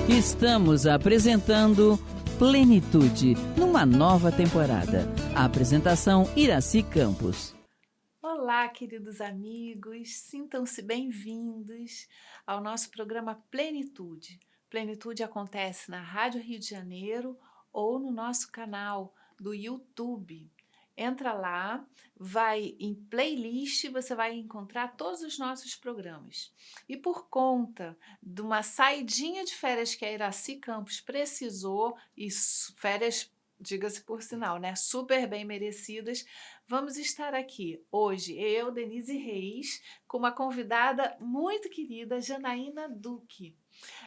Estamos apresentando Plenitude, numa nova temporada. A apresentação Iraci Campos. Olá, queridos amigos, sintam-se bem-vindos ao nosso programa Plenitude. Plenitude acontece na Rádio Rio de Janeiro ou no nosso canal do YouTube. Entra lá, vai em playlist, você vai encontrar todos os nossos programas. E por conta de uma saidinha de férias que a Iraci Campos precisou, e férias, diga-se por sinal, né, super bem merecidas, vamos estar aqui hoje, eu, Denise Reis, com uma convidada muito querida, Janaína Duque.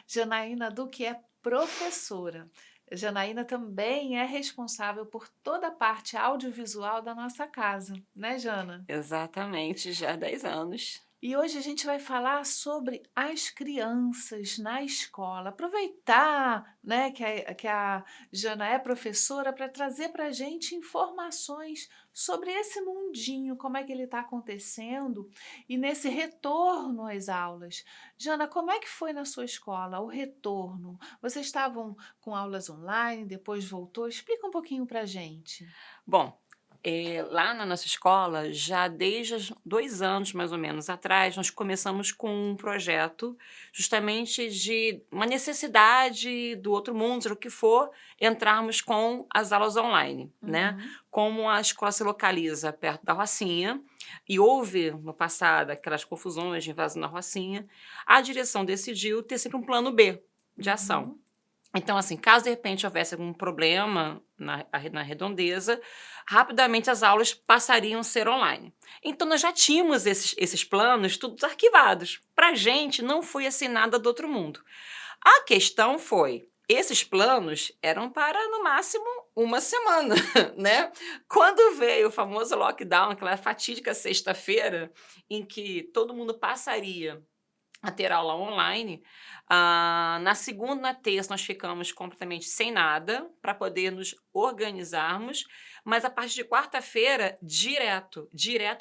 Janaína Duque é professora. Janaína também é responsável por toda a parte audiovisual da nossa casa, né, Jana? Exatamente, já há 10 anos. E hoje a gente vai falar sobre as crianças na escola. Aproveitar, né, que a Jana é professora para trazer para a gente informações sobre esse mundinho, como é que ele está acontecendo e nesse retorno às aulas. Jana, como é que foi na sua escola o retorno? Vocês estavam com aulas online, depois voltou? Explica um pouquinho para a gente. Bom, lá na nossa escola, já desde 2 anos mais ou menos atrás, nós começamos com um projeto justamente de uma necessidade do outro mundo, seja o que for, entrarmos com as aulas online, né? Uhum. Como a escola se localiza perto da Rocinha, e houve no passado aquelas confusões de invasão na Rocinha, a direção decidiu ter sempre um plano B de ação. Uhum. Então, assim, caso de repente houvesse algum problema na redondeza, rapidamente as aulas passariam a ser online. Então, nós já tínhamos esses planos todos arquivados. Para a gente, não foi assim nada do outro mundo. A questão foi, esses planos eram para, no máximo, uma semana, né? Quando veio o famoso lockdown, aquela fatídica sexta-feira, em que todo mundo passaria a ter aula online. Na segunda, na terça, nós ficamos completamente sem nada para poder nos organizarmos, mas a partir de quarta-feira, direto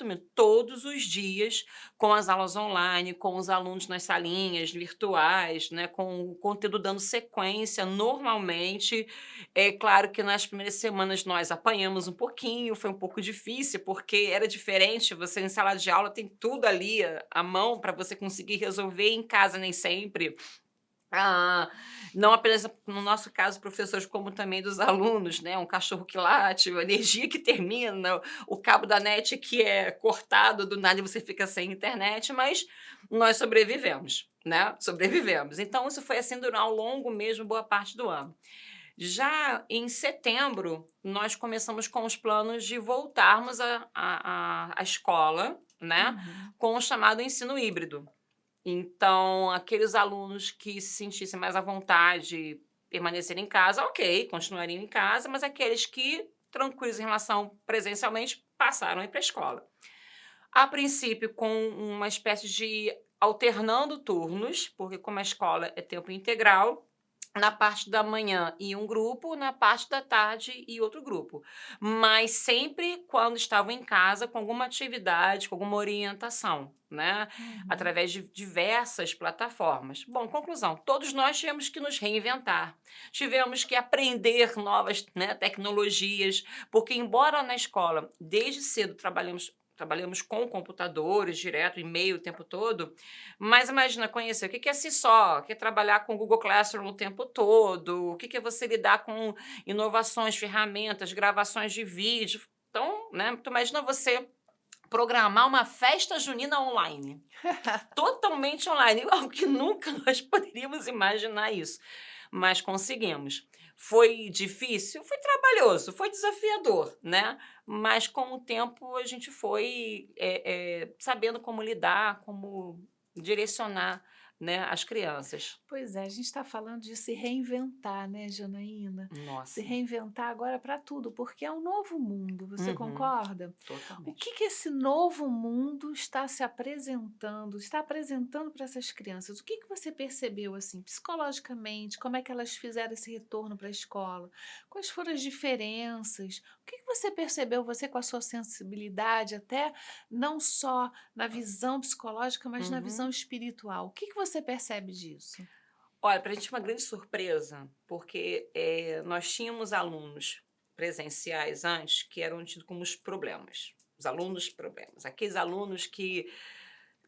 mesmo, todos os dias, com as aulas online, com os alunos nas salinhas virtuais, né, com o conteúdo dando sequência normalmente. É claro que nas primeiras semanas nós apanhamos um pouquinho, foi um pouco difícil, porque era diferente, você em sala de aula tem tudo ali à mão para você conseguir resolver, em casa nem sempre. Não apenas no nosso caso, professores, como também dos alunos, né? Um cachorro que late, a energia que termina, o cabo da net que é cortado do nada e você fica sem internet, mas nós sobrevivemos, né? Sobrevivemos. Então, isso foi assim ao longo mesmo, boa parte do ano. Já em setembro, nós começamos com os planos de voltarmos à escola, né? Uhum. Com o chamado ensino híbrido. Então, aqueles alunos que se sentissem mais à vontade permanecerem em casa, ok, continuariam em casa, mas aqueles que, tranquilos em relação presencialmente, passaram a ir para a escola. A princípio, com uma espécie de alternando turnos, porque como a escola é tempo integral, na parte da manhã ia um grupo, na parte da tarde ia outro grupo. Mas sempre quando estavam em casa com alguma atividade, com alguma orientação, né? Uhum. Através de diversas plataformas. Bom, conclusão, todos nós tivemos que nos reinventar. Tivemos que aprender novas, né, tecnologias, porque embora na escola, desde cedo, trabalhamos com computadores, direto, e-mail o tempo todo, mas imagina conhecer o que é só, o que é trabalhar com o Google Classroom o tempo todo, o que é você lidar com inovações, ferramentas, gravações de vídeo. Então, né, tu imagina você programar uma festa junina online, totalmente online, algo que nunca nós poderíamos imaginar isso, mas conseguimos. Foi difícil? Foi trabalhoso, foi desafiador, né? Mas com o tempo a gente foi sabendo como lidar, como direcionar, né, as crianças. Pois é, a gente está falando de se reinventar, né, Janaína? Se Nossa, reinventar agora para tudo, porque é um novo mundo, você uhum, concorda? O totalmente. que esse novo mundo está apresentando para essas crianças? O que você percebeu, assim, psicologicamente? Como é que elas fizeram esse retorno para a escola? Quais foram as diferenças? O que você percebeu, você com a sua sensibilidade, até não só na visão psicológica, mas na visão Uhum. espiritual? O que você percebe disso? Olha, para a gente é uma grande surpresa, porque nós tínhamos alunos presenciais antes que eram tidos como os problemas. Os alunos problemas. Aqueles alunos que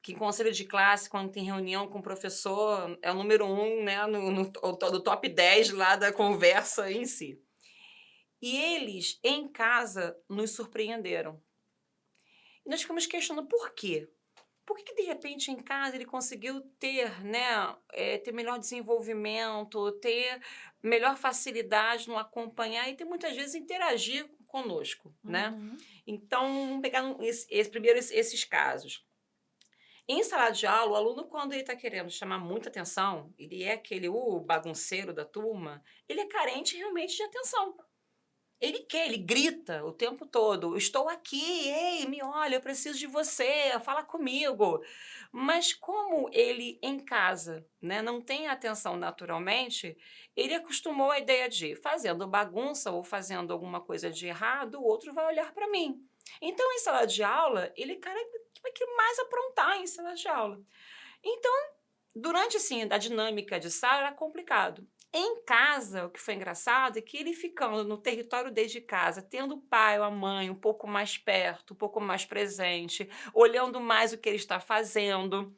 em conselho de classe, quando tem reunião com o professor, é o número 1, né, do top 10 lá da conversa em si. E eles, em casa, nos surpreenderam. E nós ficamos questionando por quê? Por que de repente em casa ele conseguiu ter, né, ter melhor desenvolvimento, ter melhor facilidade no acompanhar e ter muitas vezes interagir conosco, né? Uhum. Então, vamos pegar primeiro esses casos. Em sala de aula, o aluno, quando ele está querendo chamar muita atenção, ele é aquele bagunceiro da turma, ele é carente realmente de atenção. Ele quer, ele grita o tempo todo: "Estou aqui, ei, me olha, eu preciso de você, fala comigo". Mas como ele em casa, né, não tem atenção naturalmente, ele acostumou a ideia de fazendo bagunça ou fazendo alguma coisa de errado, o outro vai olhar para mim. Então em sala de aula, ele cara que vai querer mais aprontar em sala de aula. Então durante, assim, a dinâmica de sala era complicado. Em casa, o que foi engraçado é que ele ficando no território desde casa, tendo o pai ou a mãe um pouco mais perto, um pouco mais presente, olhando mais o que ele está fazendo,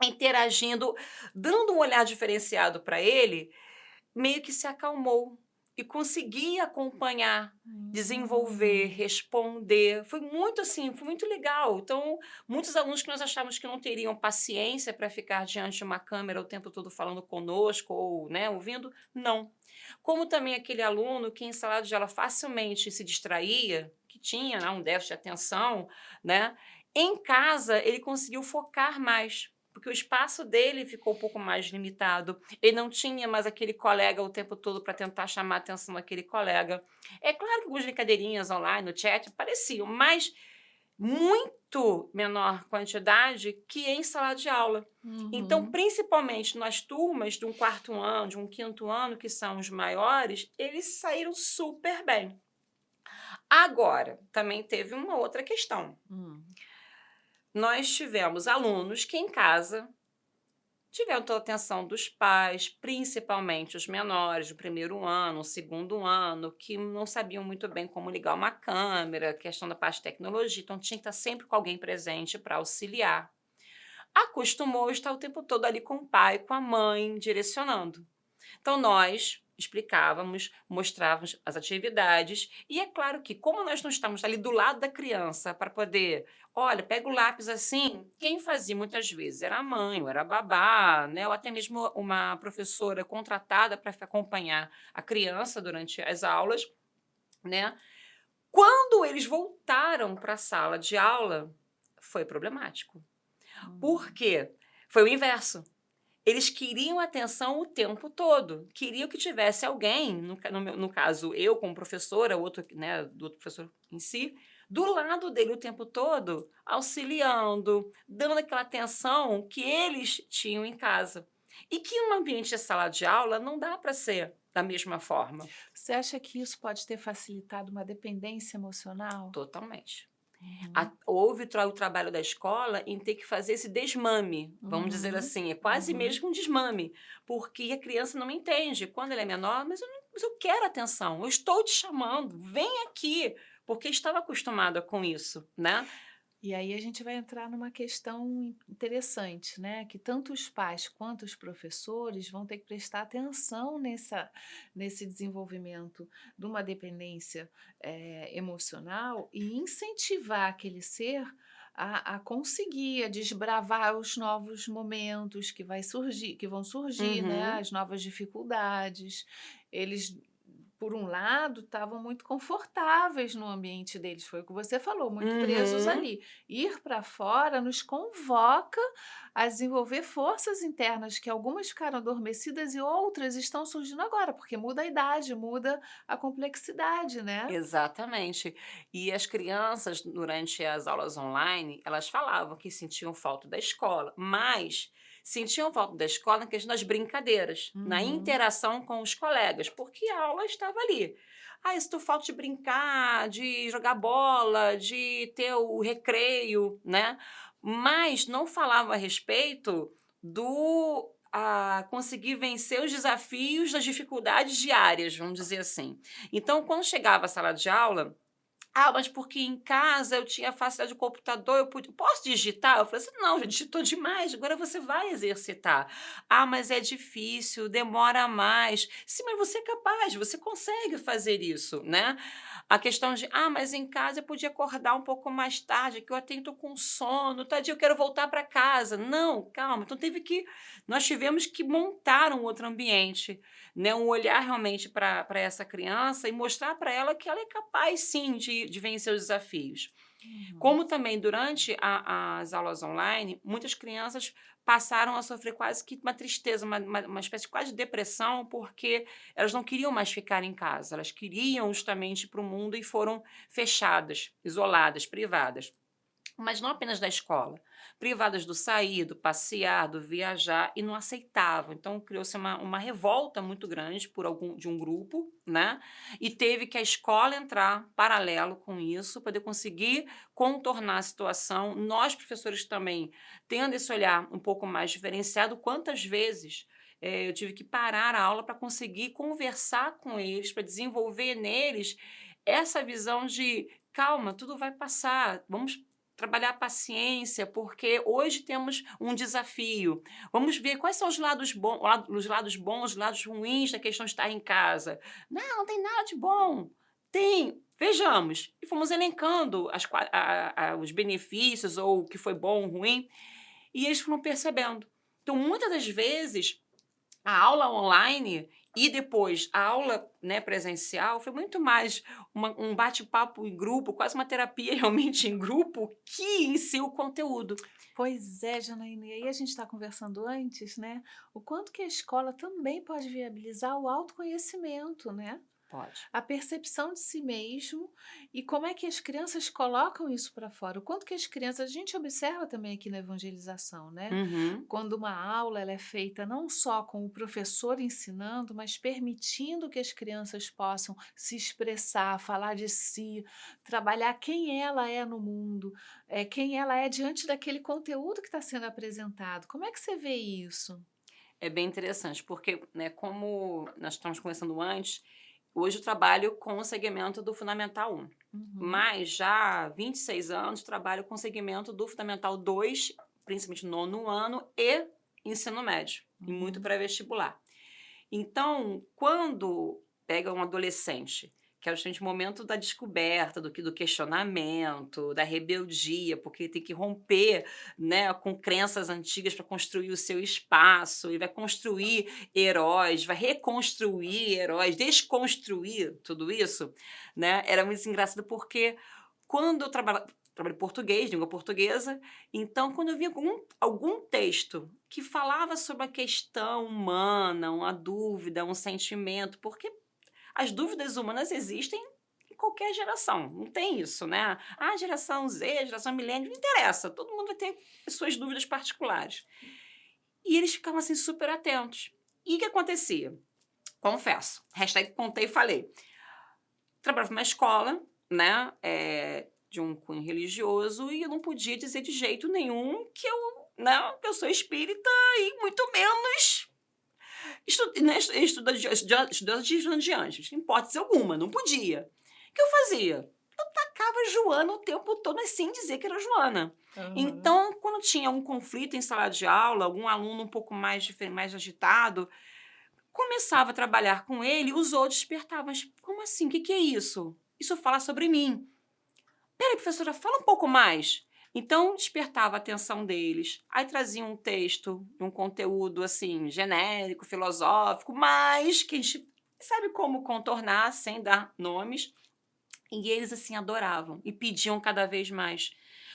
interagindo, dando um olhar diferenciado para ele, meio que se acalmou e conseguia acompanhar, desenvolver, Hum. responder. Foi muito assim, foi muito legal. Então, muitos alunos que nós achávamos que não teriam paciência para ficar diante de uma câmera o tempo todo falando conosco ou, né, ouvindo, não. Como também aquele aluno que em sala de aula facilmente se distraía, que tinha, né, um déficit de atenção, né? Em casa ele conseguiu focar mais, porque o espaço dele ficou um pouco mais limitado. Ele não tinha mais aquele colega o tempo todo para tentar chamar a atenção daquele colega. É claro que algumas brincadeirinhas online, no chat, apareciam, mas muito menor quantidade que em sala de aula. Então, Uhum. principalmente nas turmas de um quarto ano, de um quinto ano, que são os maiores, eles saíram super bem. Agora, também teve uma outra questão. Hum. Nós tivemos alunos que em casa tiveram toda a atenção dos pais, principalmente os menores do primeiro ano, segundo ano, que não sabiam muito bem como ligar uma câmera, questão da parte de tecnologia, então tinha que estar sempre com alguém presente para auxiliar. Acostumou a estar o tempo todo ali com o pai, com a mãe, direcionando. Então nós explicávamos, mostrávamos as atividades e é claro que como nós não estamos ali do lado da criança para poder, olha, pega o lápis assim, quem fazia muitas vezes era a mãe, ou era a babá, né, ou até mesmo uma professora contratada para acompanhar a criança durante as aulas, né? Quando eles voltaram para a sala de aula, foi problemático. Por Hum. quê? Foi o inverso. Eles queriam atenção o tempo todo, queriam que tivesse alguém, no caso eu como professora, o outro, né, do outro professor em si, do lado dele o tempo todo, auxiliando, dando aquela atenção que eles tinham em casa. E que no ambiente de sala de aula não dá para ser da mesma forma. Você acha que isso pode ter facilitado uma dependência emocional? Totalmente. Uhum. Houve o trabalho da escola em ter que fazer esse desmame, vamos dizer Uhum. assim, é quase Uhum. mesmo um desmame, porque a criança não entende. Quando ela é menor, mas eu quero atenção, eu estou te chamando, vem aqui, porque estava acostumada com isso, né? E aí a gente vai entrar numa questão interessante, né? Que tanto os pais quanto os professores vão ter que prestar atenção nesse desenvolvimento de uma dependência emocional e incentivar aquele ser a conseguir, a desbravar os novos momentos que vão surgir, né? Uhum, As novas dificuldades. Eles por um lado, estavam muito confortáveis no ambiente deles, foi o que você falou, muito presos uhum. ali. Ir para fora nos convoca a desenvolver forças internas, que algumas ficaram adormecidas e outras estão surgindo agora, porque muda a idade, muda a complexidade, né? Exatamente. E as crianças, durante as aulas online, elas falavam que sentiam falta da escola, mas sentiam falta da escola na questão das brincadeiras, na Uhum. interação com os colegas, porque a aula estava ali. Ah, se tu falta de brincar, de jogar bola, de ter o recreio, né? Mas não falava a respeito do conseguir vencer os desafios das dificuldades diárias, vamos dizer assim. Então, quando chegava à sala de aula, mas porque em casa eu tinha facilidade de computador, posso digitar? Eu falei assim: não, já digitou demais, agora você vai exercitar. Mas é difícil, demora mais. Sim, mas você é capaz, você consegue fazer isso, né? A questão de, mas em casa eu podia acordar um pouco mais tarde, que eu até tô com sono, tadinho, eu quero voltar para casa. Não, calma. Então nós tivemos que montar um outro ambiente, né? Um olhar realmente para essa criança e mostrar para ela que ela é capaz, sim, de vencer os desafios. Como também durante as aulas online, muitas crianças passaram a sofrer quase que uma tristeza, uma espécie quase de depressão, porque elas não queriam mais ficar em casa, elas queriam justamente ir para o mundo e foram fechadas, isoladas, privadas. Mas não apenas da escola, privadas do sair, do passear, do viajar, e não aceitavam. Então criou-se uma revolta muito grande de um grupo, né? E teve que a escola entrar paralelo com isso, para poder conseguir contornar a situação. Nós, professores, também, tendo esse olhar um pouco mais diferenciado, quantas vezes eu tive que parar a aula para conseguir conversar com eles, para desenvolver neles essa visão de calma, tudo vai passar, vamos trabalhar a paciência, porque hoje temos um desafio. Vamos ver quais são os lados bons, os lados ruins da questão de estar em casa. Não tem nada de bom. Tem. Vejamos. E fomos elencando os benefícios, ou o que foi bom ou ruim, e eles foram percebendo. Então, muitas das vezes, a aula online e depois a aula, né, presencial foi muito mais um bate-papo em grupo, quase uma terapia realmente em grupo, que em si o conteúdo. Pois é, Janaína, e aí a gente está conversando antes, né? O quanto que a escola também pode viabilizar o autoconhecimento, né? Pode. A percepção de si mesmo e como é que as crianças colocam isso para fora. O quanto que as crianças, a gente observa também aqui na evangelização, né? Quando uma aula ela é feita não só com o professor ensinando, mas permitindo que as crianças possam se expressar, falar de si, trabalhar quem ela é no mundo, quem ela é diante daquele conteúdo que está sendo apresentado. Como é que você vê isso? É bem interessante, porque, né, como nós estamos conversando antes, hoje eu trabalho com o segmento do Fundamental 1. Mas já há 26 anos trabalho com o segmento do Fundamental 2, principalmente nono ano, e ensino médio, e muito pré-vestibular. Então, quando pega um adolescente, que é justamente o momento da descoberta, do questionamento, da rebeldia, porque tem que romper, né, com crenças antigas para construir o seu espaço, e vai construir heróis, vai reconstruir heróis, desconstruir tudo isso, né? Era muito engraçado porque quando eu trabalho português, língua portuguesa, então quando eu via algum texto que falava sobre a questão humana, uma dúvida, um sentimento, porque as dúvidas humanas existem em qualquer geração, não tem isso, né? Geração Z, geração milênio, não interessa, todo mundo vai ter suas dúvidas particulares. E eles ficavam assim super atentos. E o que acontecia? Confesso, hashtag contei e falei. Trabalhava numa escola, né, de um cunho religioso, e eu não podia dizer de jeito nenhum que eu sou espírita e muito menos estudante de anjos, em hipótese alguma, não podia. O que eu fazia? Eu tacava Joana o tempo todo sem dizer que era Joana. Então, quando tinha um conflito em sala de aula, algum aluno um pouco mais agitado, começava a trabalhar com ele, os outros despertavam. Mas como assim? O que é isso? Isso fala sobre mim. Peraí, professora, fala um pouco mais. Então, despertava a atenção deles. Aí trazia um texto, um conteúdo, assim, genérico, filosófico, mas que a gente sabe como contornar sem dar nomes. E eles, assim, adoravam e pediam cada vez mais.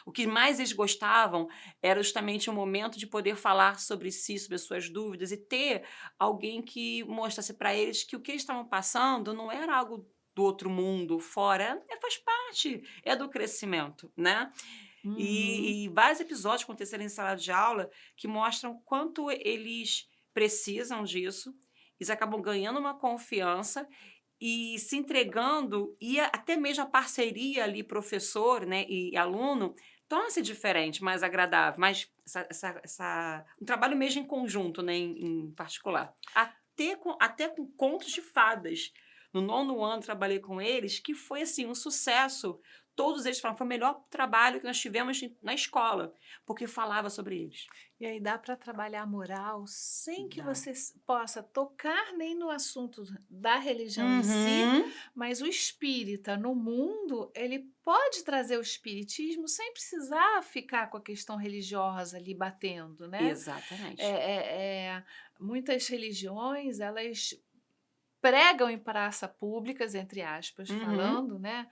O que mais eles gostavam era justamente o momento de poder falar sobre si, sobre as suas dúvidas, e ter alguém que mostrasse para eles que o que eles estavam passando não era algo do outro mundo, fora, faz parte, é do crescimento, né? E vários episódios aconteceram em sala de aula que mostram quanto eles precisam disso, eles acabam ganhando uma confiança e se entregando, e até mesmo a parceria ali, professor, né, e aluno, torna-se diferente, mais agradável, mais um trabalho mesmo em conjunto, né, em particular. Até com contos de fadas. No 9º ano trabalhei com eles, que foi assim um sucesso. Todos eles falaram, foi o melhor trabalho que nós tivemos na escola, porque falava sobre eles. E aí dá para trabalhar a moral sem que Dá. você possa tocar nem no assunto da religião em si, Uhum. mas o espírita no mundo, ele pode trazer o espiritismo sem precisar ficar com a questão religiosa ali batendo, né? Exatamente. Muitas religiões, elas pregam em praça públicas, entre aspas, Uhum. falando, né?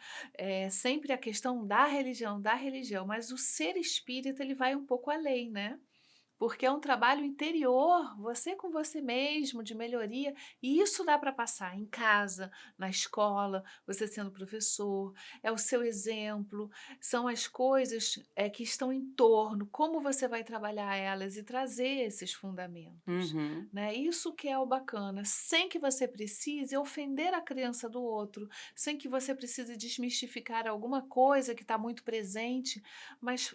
Sempre a questão da religião, mas o ser espírita ele vai um pouco além, né? Porque é um trabalho interior, você com você mesmo, de melhoria, e isso dá para passar em casa, na escola, você sendo professor, é o seu exemplo, são as coisas que estão em torno, como você vai trabalhar elas e trazer esses fundamentos. Uhum. Né? Isso que é o bacana, sem que você precise ofender a criança do outro, sem que você precise desmistificar alguma coisa que está muito presente, mas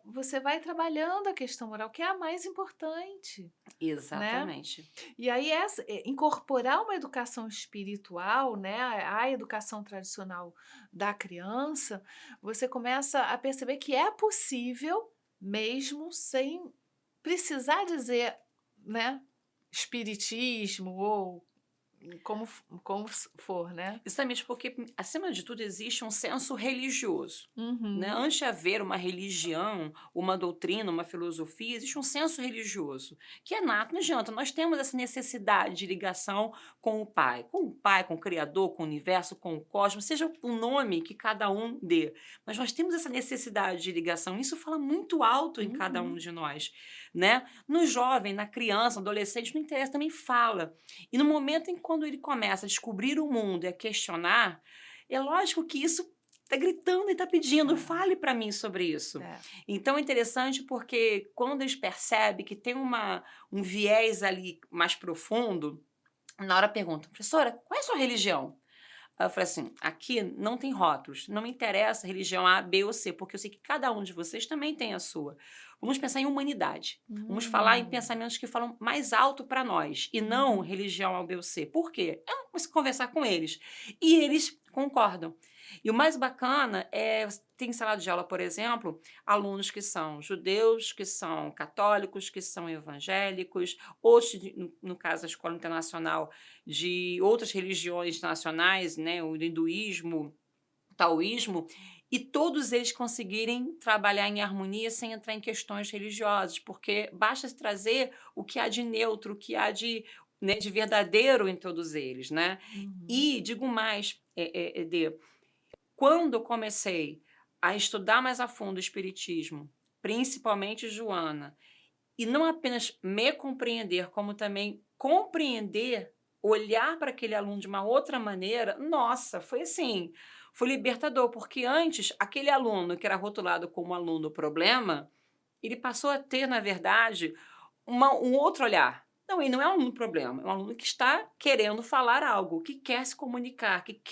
você vai trabalhando a questão moral, que é a mais importante, né? Exatamente. E aí incorporar uma educação espiritual, né, a educação tradicional da criança, você começa a perceber que é possível mesmo sem precisar dizer, né, espiritismo ou como for, né? Justamente porque, acima de tudo, existe um senso religioso. Né? Uhum. Antes de haver uma religião, uma doutrina, uma filosofia, existe um senso religioso, que é nato, não adianta. Nós temos essa necessidade de ligação com o pai, com o Criador, com o universo, com o cosmos, seja o nome que cada um dê. Mas nós temos essa necessidade de ligação. Isso fala muito alto em cada um de nós. Né? No jovem, na criança, no adolescente, não interessa, também fala. E no momento em quando ele começa a descobrir o mundo e a questionar, é lógico que isso está gritando e está pedindo, fale para mim sobre isso. Então é interessante porque quando eles percebem que tem um viés ali mais profundo, na hora perguntam, professora, qual é a sua religião? Aí eu falei assim, aqui não tem rótulos, não me interessa religião A, B ou C, porque eu sei que cada um de vocês também tem a sua. Vamos pensar em humanidade. Vamos falar em pensamentos que falam mais alto para nós, e não religião A, B ou C. Por quê? Eu não consigo conversar com eles. E eles concordam. E o mais bacana é, tem em sala de aula, por exemplo, alunos que são judeus, que são católicos, que são evangélicos, outros, no caso da Escola Internacional, de outras religiões nacionais, né, o hinduísmo, o taoísmo, e todos eles conseguirem trabalhar em harmonia sem entrar em questões religiosas, porque basta trazer o que há de neutro, o que há de verdadeiro em todos eles, né? E digo mais, quando eu comecei a estudar mais a fundo o espiritismo, principalmente Joana, e não apenas me compreender, como também compreender, olhar para aquele aluno de uma outra maneira, nossa, foi assim, foi libertador, porque antes, aquele aluno que era rotulado como aluno problema, ele passou a ter, na verdade, um outro olhar. Não, ele não é um aluno problema, é um aluno que está querendo falar algo, que quer se comunicar, que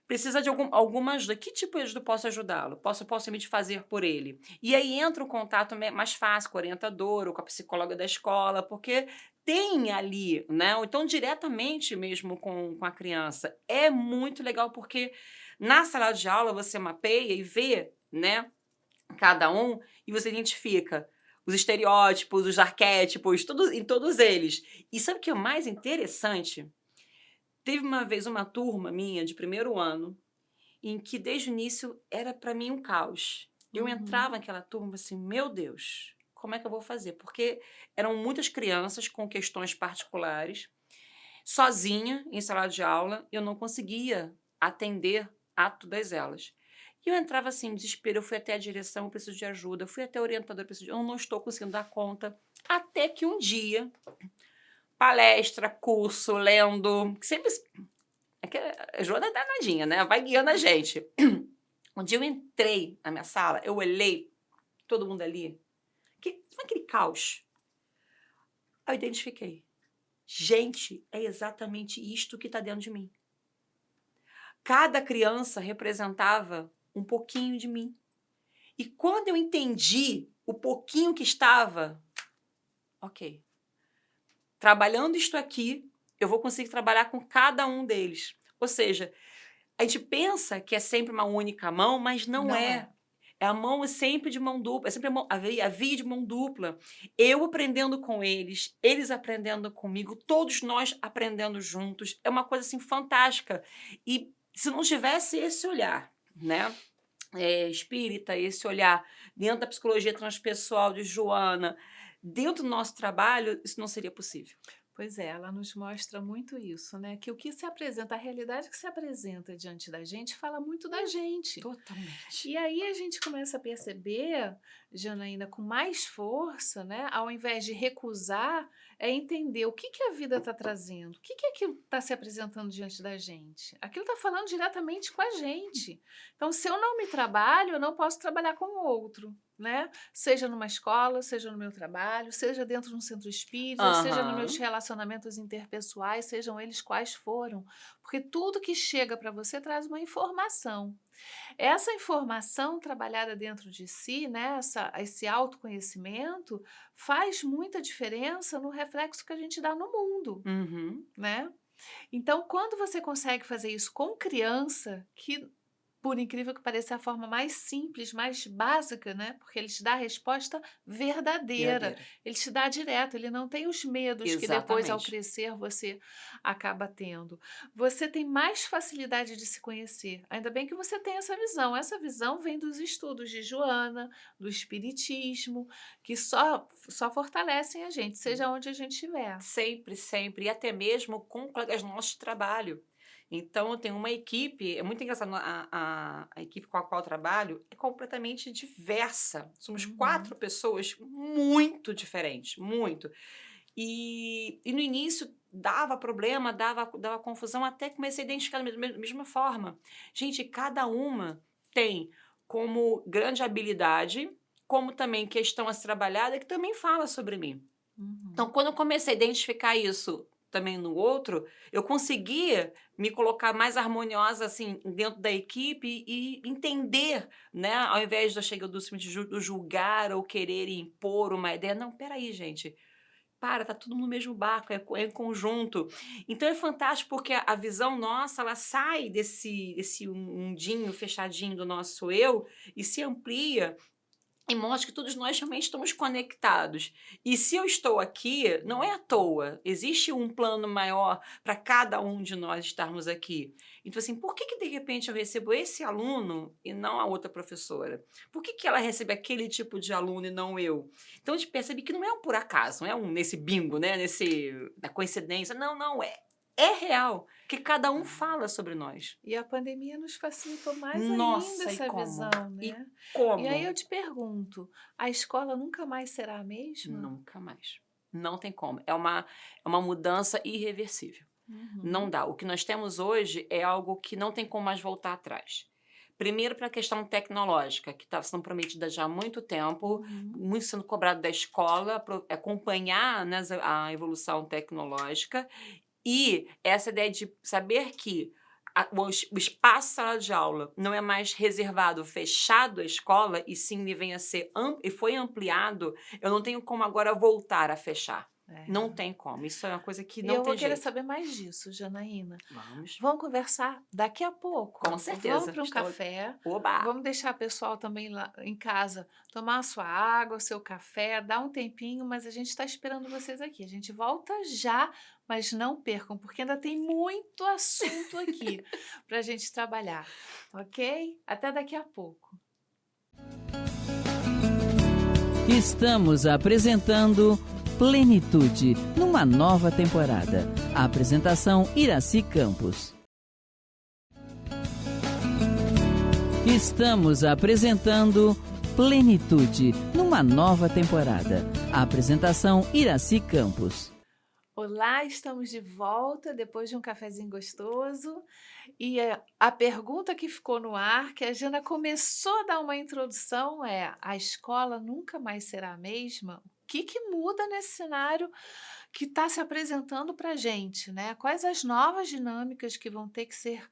precisa de alguma ajuda. Que tipo de ajuda eu posso ajudá-lo? Posso simplesmente fazer por ele? E aí entra o contato mais fácil com o orientador ou com a psicóloga da escola, porque tem ali, né? Ou então diretamente mesmo com a criança. É muito legal porque na sala de aula você mapeia e vê, né, cada um, e você identifica os estereótipos, os arquétipos, em todos eles. E sabe o que é mais interessante? Teve uma vez uma turma minha de 1º ano, em que desde o início era para mim um caos. Eu entrava naquela turma assim, meu Deus, como é que eu vou fazer? Porque eram muitas crianças com questões particulares, sozinha em sala de aula, eu não conseguia atender a todas elas. E eu entrava assim, em desespero, eu fui até a direção, eu preciso de ajuda, eu fui até a orientadora, eu não estou conseguindo dar conta. Até que um dia, palestra, curso, lendo, sempre... A Joana é danadinha, né? Vai guiando a gente. Um dia eu entrei na minha sala, eu olhei todo mundo ali, aquele caos. Aí eu identifiquei. Gente, é exatamente isto que está dentro de mim. Cada criança representava um pouquinho de mim. E quando eu entendi o pouquinho que estava, ok, trabalhando isto aqui, eu vou conseguir trabalhar com cada um deles. Ou seja, a gente pensa que é sempre uma única mão, mas não Não é. é. É a mão sempre de mão dupla, é sempre a via de mão dupla. Eu aprendendo com eles, eles aprendendo comigo, todos nós aprendendo juntos. É uma coisa assim fantástica. E se não tivesse esse olhar, né? Espírita, esse olhar dentro da psicologia transpessoal de Joana, dentro do nosso trabalho, isso não seria possível. Pois é, ela nos mostra muito isso, né? Que o que se apresenta, a realidade que se apresenta diante da gente, fala muito da gente. Totalmente. E aí a gente começa a perceber, Janaína, com mais força, né? Ao invés de recusar, é entender o que a vida está trazendo, o que aquilo está se apresentando diante da gente. Aquilo está falando diretamente com a gente. Então, se eu não me trabalho, eu não posso trabalhar com o outro. Né? Seja numa escola, seja no meu trabalho, seja dentro de um centro espírita, seja nos meus Aham. relacionamentos interpessoais, sejam eles quais foram. Porque tudo que chega para você traz uma informação. Essa informação trabalhada dentro de si, né, esse autoconhecimento, faz muita diferença no reflexo que a gente dá no mundo, Uhum. né? Então, quando você consegue fazer isso com criança, que por incrível que pareça é a forma mais simples, mais básica, né? Porque ele te dá a resposta verdadeira, Verdadeira. ele te dá direto, ele não tem os medos que depois, ao Exatamente. crescer, você acaba tendo. Você tem mais facilidade de se conhecer. Ainda bem que você tem essa visão. Essa visão vem dos estudos de Joana, do espiritismo, que só fortalecem a gente, seja onde a gente estiver. Sempre, sempre. E até mesmo com colegas nossos de trabalho. Então, eu tenho uma equipe, é muito engraçado, a equipe com a qual eu trabalho é completamente diversa. Somos Uhum. 4 pessoas muito diferentes, muito. E no início dava problema, dava confusão, até comecei a identificar da mesma forma. Gente, cada uma tem como grande habilidade, como também questão a ser trabalhada, que também fala sobre mim. Então, Uhum. quando eu comecei a identificar isso também no outro, eu conseguia me colocar mais harmoniosa, assim, dentro da equipe e entender, né, ao invés de eu chegar do julgar ou querer impor uma ideia. Não, espera aí, gente. Para, tá tudo no mesmo barco, é em conjunto. Então é fantástico porque a visão nossa, ela sai desse mundinho fechadinho do nosso eu e se amplia e mostra que todos nós realmente estamos conectados. E se eu estou aqui, não é à toa. Existe um plano maior para cada um de nós estarmos aqui. Então, assim, por que de repente eu recebo esse aluno e não a outra professora? Por que ela recebe aquele tipo de aluno e não eu? Então, a gente percebe que não é um por acaso, não é nesse bingo, né? Na coincidência. Não, não, é real. Que cada um fala sobre nós. E a pandemia nos facilitou mais ainda Nossa, e essa como? visão, E né? E aí eu como? te pergunto, a escola nunca mais será a mesma? Nunca mais. Não tem como. É uma mudança irreversível. Não Uhum, dá. O que nós temos hoje é algo que não tem como mais voltar atrás. Primeiro, para a questão tecnológica, que está sendo prometida já há muito tempo, uhum. muito sendo cobrado da escola, acompanhar, né, a evolução tecnológica, e essa ideia de saber que o espaço sala de aula não é mais reservado, fechado à escola, e sim ele vem a ser e foi ampliado, eu não tenho como agora voltar a fechar. Não É. tem como. Isso é uma coisa que E não eu vou tem querer jeito. saber mais disso, Janaína. Vamos. Vamos conversar daqui a Com pouco. Vamos certeza. para um Estou. café. Oba! Vamos deixar o pessoal também lá em casa tomar a sua água, o seu café, dar um tempinho, mas a gente está esperando vocês aqui. A gente volta já, mas não percam, porque ainda tem muito assunto aqui para a gente trabalhar, ok? Até daqui a pouco. Estamos apresentando Plenitude, numa nova temporada. A apresentação Iraci Campos. Estamos apresentando Plenitude, numa nova temporada. A apresentação Iraci Campos. Olá, estamos de volta depois de um cafezinho gostoso. E a pergunta que ficou no ar, que a Jana começou a dar uma introdução, é: a escola nunca mais será a mesma? que muda nesse cenário que está se apresentando para a gente, né? Quais as novas dinâmicas que vão ter que ser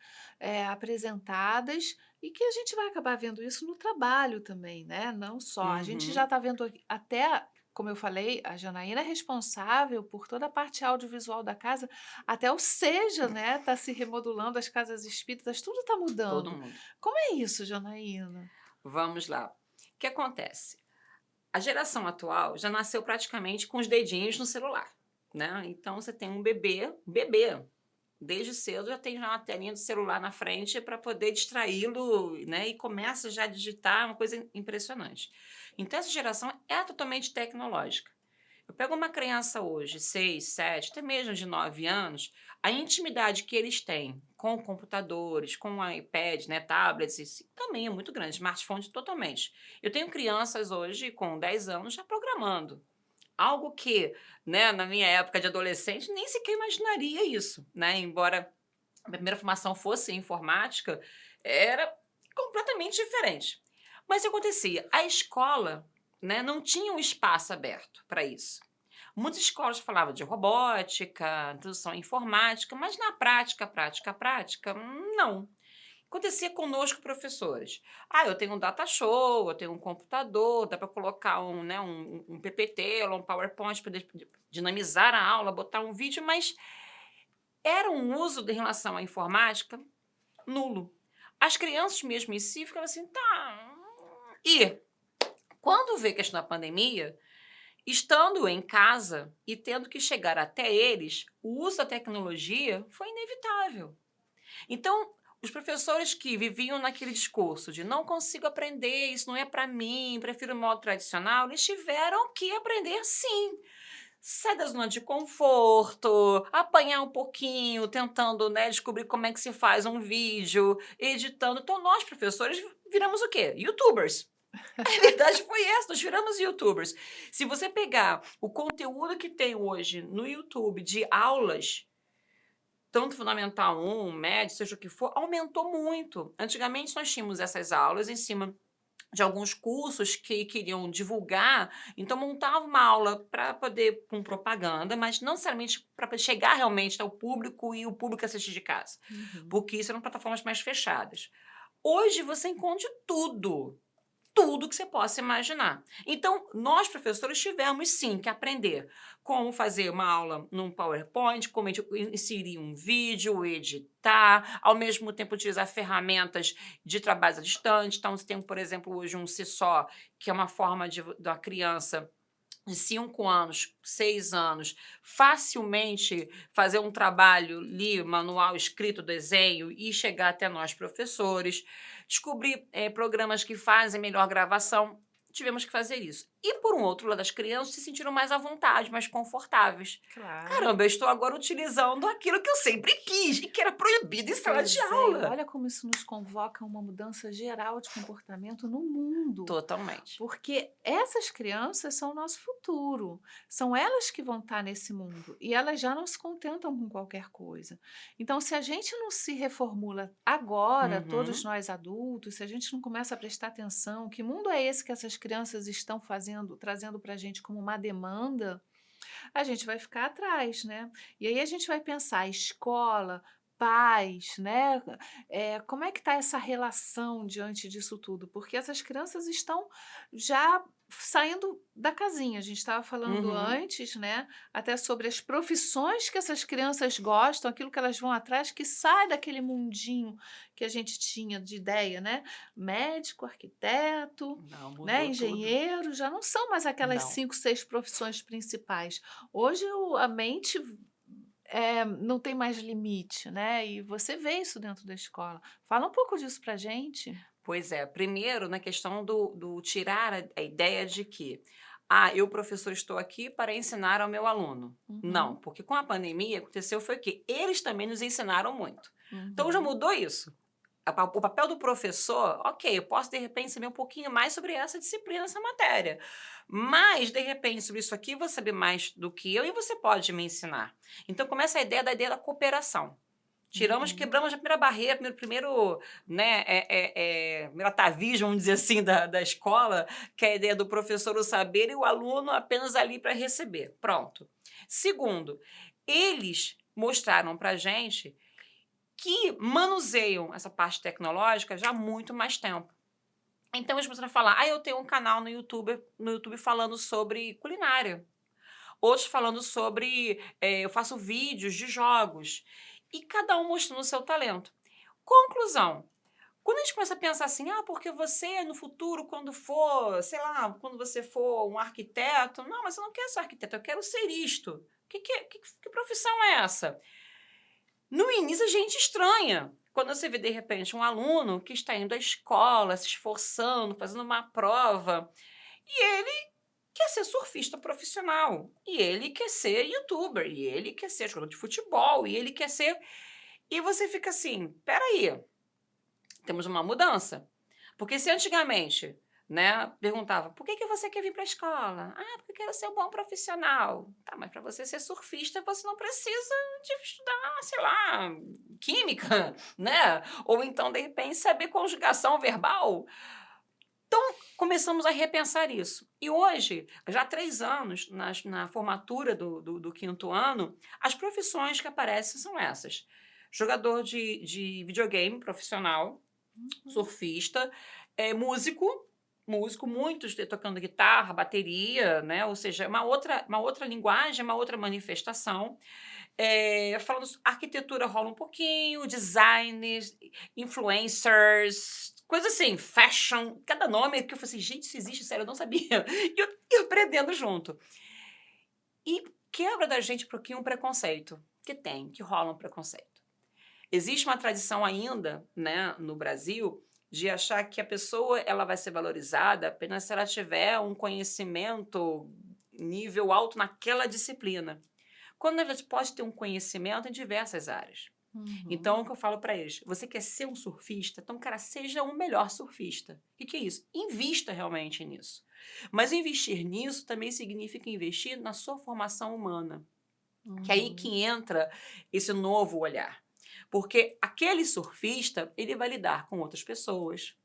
apresentadas e que a gente vai acabar vendo isso no trabalho também, né? Não só. A gente já Uhum. está vendo até, como eu falei, a Janaína é responsável por toda a parte audiovisual da casa, até o Seja, né? Está se remodulando, as casas espíritas, tudo está Todo mudando. mundo. Como é isso, Janaína? Vamos lá. O que acontece? A geração atual já nasceu praticamente com os dedinhos no celular, né? Então você tem um bebê, desde cedo já tem já uma telinha do celular na frente para poder distraí-lo, né? E começa já a digitar, uma coisa impressionante. Então essa geração é totalmente tecnológica. Eu pego uma criança hoje, 6, 7, até mesmo de 9 anos, a intimidade que eles têm com computadores, com iPad, né, tablets, isso também é muito grande, smartphones totalmente. Eu tenho crianças hoje com 10 anos já programando. Algo que, né, na minha época de adolescente, nem sequer imaginaria isso, né? Embora a minha primeira formação fosse em informática, era completamente diferente. Mas o que acontecia? A escola, né, não tinha um espaço aberto para isso. Muitas escolas falavam de robótica, introdução à informática, mas na prática, não. Acontecia conosco, professores. Ah, eu tenho um data show, eu tenho um computador, dá para colocar um PPT ou um PowerPoint para dinamizar a aula, botar um vídeo, mas era um uso em relação à informática nulo. As crianças mesmo em si ficavam assim, tá. E quando veio a questão da pandemia, estando em casa e tendo que chegar até eles, o uso da tecnologia foi inevitável. Então, os professores que viviam naquele discurso de não consigo aprender, isso não é para mim, prefiro o modo tradicional, eles tiveram que aprender sim. Sai da zona de conforto, apanhar um pouquinho, tentando, né, descobrir como é que se faz um vídeo, editando. Então, nós, professores, viramos o quê? YouTubers. A verdade foi essa, nós viramos YouTubers. Se você pegar o conteúdo que tem hoje no YouTube de aulas, tanto Fundamental 1, médio, seja o que for, aumentou muito. Antigamente nós tínhamos essas aulas em cima de alguns cursos que queriam divulgar, então montava uma aula para poder com propaganda, mas não necessariamente para chegar realmente ao público e o público assistir de casa, Uhum. porque isso eram plataformas mais fechadas. Hoje você encontra tudo que você possa imaginar. Então, nós, professores, tivemos sim que aprender como fazer uma aula num PowerPoint, como inserir um vídeo, editar, ao mesmo tempo utilizar ferramentas de trabalho à distância. Então, você tem, por exemplo, hoje um Seesaw, que é uma forma da criança de 5 anos, 6 anos, facilmente fazer um trabalho ali, manual escrito, desenho, e chegar até nós, professores. Descobrir programas que fazem melhor gravação. Tivemos que fazer isso. E, por um outro lado, as crianças se sentiram mais à vontade, mais confortáveis. Claro. Caramba, eu estou agora utilizando aquilo que eu sempre quis e que era proibido em sala de Pois é, aula. olha como isso nos convoca a uma mudança geral de comportamento no mundo. Totalmente. Porque essas crianças são o nosso futuro, são elas que vão estar nesse mundo e elas já não se contentam com qualquer coisa. Então, se a gente não se reformula agora, todos Uhum. nós adultos, se a gente não começa a prestar atenção, que mundo é esse que essas crianças estão fazendo, trazendo para a gente como uma demanda, a gente vai ficar atrás, né? E aí a gente vai pensar escola, pais, né? Como é que está essa relação diante disso tudo? Porque essas crianças estão já saindo da casinha. A gente estava falando Uhum. antes, né? Até sobre as profissões que essas crianças gostam, aquilo que elas vão atrás, que sai daquele mundinho que a gente tinha de ideia, né? Médico, arquiteto, Não, né, mudou tudo. engenheiro, já não são mais aquelas Não. 5, 6 profissões principais. Hoje a mente não tem mais limite, né? E você vê isso dentro da escola. Fala um pouco disso pra gente. Pois é, primeiro na questão do tirar a ideia de que, eu, professor, estou aqui para ensinar ao meu aluno. Não, Uhum, porque com a pandemia aconteceu foi o quê? Eles também nos ensinaram muito. Então já uhum. mudou isso. O papel do professor, ok, eu posso de repente saber um pouquinho mais sobre essa disciplina, essa matéria. Mas, de repente, sobre isso aqui, eu vou saber mais do que eu e você pode me ensinar. Então começa da ideia da cooperação. Quebramos a primeira barreira, primeiro né, primeiro atavismo, vamos dizer assim, da escola, que é a ideia do professor o saber e o aluno apenas ali para receber. Pronto. Segundo, eles mostraram para a gente que manuseiam essa parte tecnológica já há muito mais tempo. Então, eles começaram a falar, eu tenho um canal no YouTube falando sobre culinária. Outros falando sobre, eu faço vídeos de jogos. E cada um mostrando o seu talento. Conclusão. Quando a gente começa a pensar assim, porque você no futuro, quando for, sei lá, quando você for um arquiteto, não, mas eu não quero ser arquiteto, eu quero ser isto. Que profissão é essa? No início a gente estranha. Quando você vê, de repente, um aluno que está indo à escola, se esforçando, fazendo uma prova, e ele quer ser surfista profissional, e ele quer ser youtuber, e ele quer ser jogador de futebol, e ele quer ser... E você fica assim, peraí, temos uma mudança. Porque se antigamente, né, perguntava, por que você quer vir para a escola? Porque eu quero ser um bom profissional. Tá, mas para você ser surfista, você não precisa de estudar, sei lá, química, né? Ou então, de repente, saber conjugação verbal. Então, começamos a repensar isso. E hoje, já há 3 anos, na formatura do 5º ano, as profissões que aparecem são essas. Jogador de videogame profissional, surfista, músico, muitos tocando guitarra, bateria, né? Ou seja, uma outra linguagem, uma outra manifestação. Falando arquitetura rola um pouquinho, designers, influencers, coisa assim, fashion, cada nome que eu falei assim, gente, isso existe, sério, eu não sabia. E eu aprendendo junto. E quebra da gente um preconceito, que rola um preconceito. Existe uma tradição ainda, né, no Brasil, de achar que a pessoa ela vai ser valorizada apenas se ela tiver um conhecimento nível alto naquela disciplina. Quando a gente pode ter um conhecimento em diversas áreas. Então, o que eu falo para eles, você quer ser um surfista? Então, cara, seja o melhor surfista. O que é isso? Invista realmente nisso. Mas investir nisso também significa investir na sua formação humana. Que é aí que entra esse novo olhar. Porque aquele surfista, ele vai lidar com outras pessoas,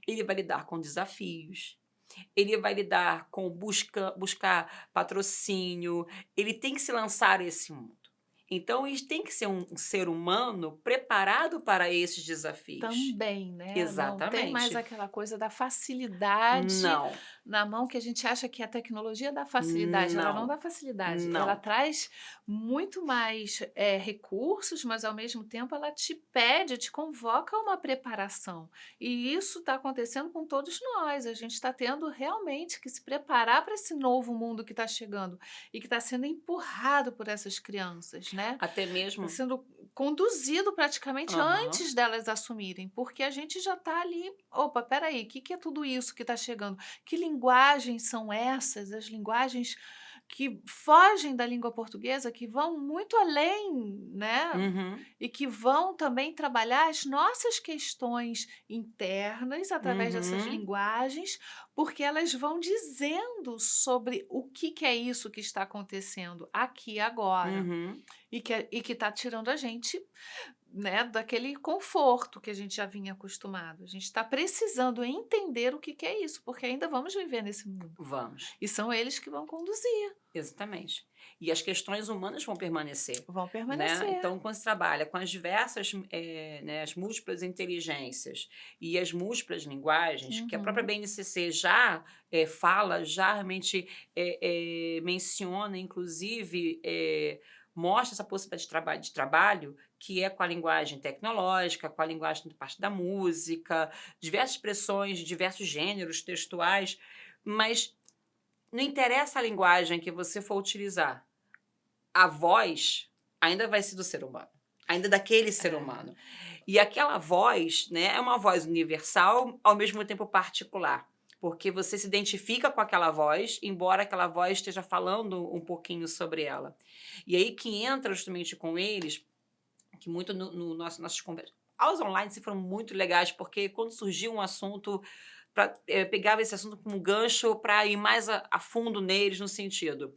ele vai lidar com desafios, ele vai lidar com buscar patrocínio, ele tem que se lançar a esse mundo. Então, ele tem que ser um ser humano preparado para esses desafios. Também, né? Exatamente. Não tem mais aquela coisa da facilidade na mão, que a gente acha que a tecnologia dá facilidade. Ela não dá facilidade. Não. Ela traz muito mais recursos, mas ao mesmo tempo ela te pede, te convoca a uma preparação. E isso está acontecendo com todos nós. A gente está tendo realmente que se preparar para esse novo mundo que está chegando e que está sendo empurrado por essas crianças, né? Até mesmo... Está sendo conduzido praticamente antes delas assumirem, porque a gente já está ali, opa, peraí, o que é tudo isso que está chegando? Que linguagens são essas? As linguagens que fogem da língua portuguesa, que vão muito além, né? E que vão também trabalhar as nossas questões internas através dessas linguagens, porque elas vão dizendo sobre o que é isso que está acontecendo aqui e agora. E que está tirando a gente, né, daquele conforto que a gente já vinha acostumado. A gente está precisando entender o que é isso, porque ainda vamos viver nesse mundo. Vamos. E são eles que vão conduzir. Exatamente. E as questões humanas vão permanecer. Vão permanecer. Né? Então, quando se trabalha com as diversas, né, as múltiplas inteligências e as múltiplas linguagens, que a própria BNCC já fala, já realmente menciona, inclusive... mostra essa possibilidade de trabalho, que é com a linguagem tecnológica, com a linguagem da parte da música, diversas expressões, diversos gêneros textuais, mas não interessa a linguagem que você for utilizar. A voz ainda vai ser do ser humano, ainda daquele ser humano. E aquela voz, né, é uma voz universal, ao mesmo tempo particular. Porque você se identifica com aquela voz, embora aquela voz esteja falando um pouquinho sobre ela. E aí que entra justamente com eles, que muito no nossas conversas... Aulas online foram muito legais, porque quando surgiu um assunto, pegava esse assunto como um gancho para ir mais a fundo neles, no sentido...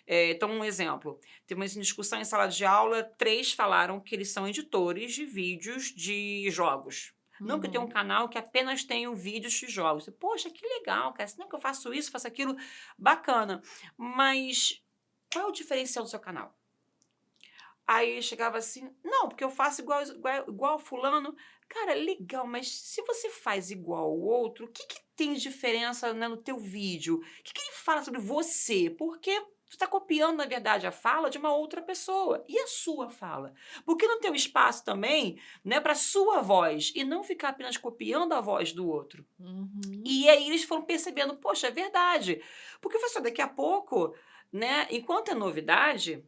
Então, um exemplo. Teve uma discussão em sala de aula, 3 falaram que eles são editores de vídeos de jogos. Não que eu tenha um canal que apenas tenha vídeos de jogos. Poxa, que legal, cara. Não que eu faço isso, faço aquilo. Bacana. Mas qual é o diferencial do seu canal? Aí chegava assim, não, porque eu faço igual fulano. Cara, legal, mas se você faz igual ao outro, o que tem de diferença, né, no teu vídeo? O que ele fala sobre você? Porque você está copiando, na verdade, a fala de uma outra pessoa. E a sua fala? Porque não tem um espaço também, né, para a sua voz e não ficar apenas copiando a voz do outro. E aí eles foram percebendo, poxa, é verdade. Porque, professor, daqui a pouco, né, enquanto é novidade,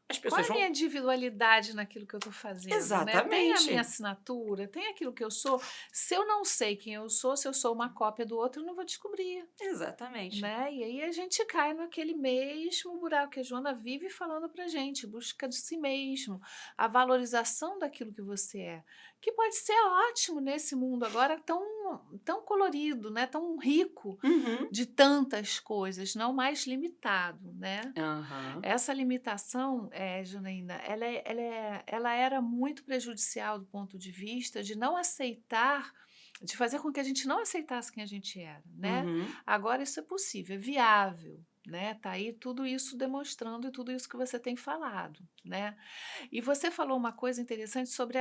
as Qual pessoas é a vão... minha individualidade naquilo que eu estou fazendo, né? Tem a Exatamente. minha assinatura, tem aquilo que eu sou. Se eu não sei quem eu sou, se eu sou uma cópia do outro, eu não vou descobrir, Exatamente. né? E aí a gente cai naquele mesmo buraco que a Joana vive falando pra gente, busca de si mesmo, a valorização daquilo que você é, que pode ser ótimo nesse mundo agora tão colorido, né? Tão rico Uhum. de tantas coisas, não mais limitado, né? Aham. Essa limitação, Janaína, ela era muito prejudicial do ponto de vista de não aceitar, de fazer com que a gente não aceitasse quem a gente era, né? Uhum. Agora isso é possível, é viável, né? Tá aí tudo isso demonstrando e tudo isso que você tem falado, né? E você falou uma coisa interessante sobre